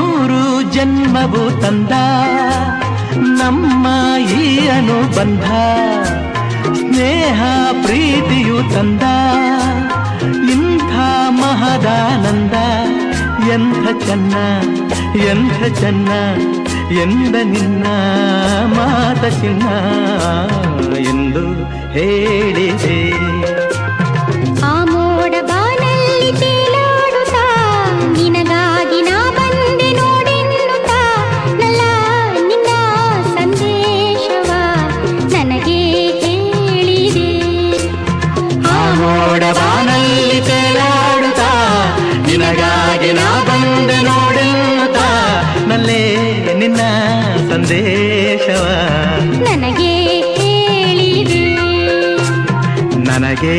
ನೂರು ಜನ್ಮವು ತಂದ ನಮ್ಮ ಈ ಅನುಬಂಧ, ಸ್ನೇಹ ಪ್ರೀತಿಯು ತಂದ ಇಂಥ ಮಹದಾನಂದ. ಎಂಥ ಚೆನ್ನ ಎಂಥ ಚೆನ್ನ ಎಂದ ನಿನ್ನ ಮಾತ ಚಿನ್ನ ಎಂದು ಹೇಳಿದೆ. ಆ ಮೋಡ ಬಾನಲ್ಲಿ ತೇಲಾಡುತ್ತಾ ನಿನಗಾಗಿ ನಾ ಬಂದೆ ನೋಡೆನ್ನುತ್ತಾ, ನಲ್ಲ ನಿನ್ನ ಸಂದೇಶವ ನನಗೆ ಹೇಳಿದೆ. ಆ ಮೋಡ ಬಾನಲ್ಲಿ ತೇಲಾಡುತ್ತಾ ನಿನಗಾಗಿ ನಾ ಬಂದೆ ನೋಡೆನ್ನುತ್ತಾ, ನಲ್ಲೇ ನಿನ್ನ ಸಂದೇಶವ ನನಗೆ ಹೇಳಿದೆ. ನನಗೆ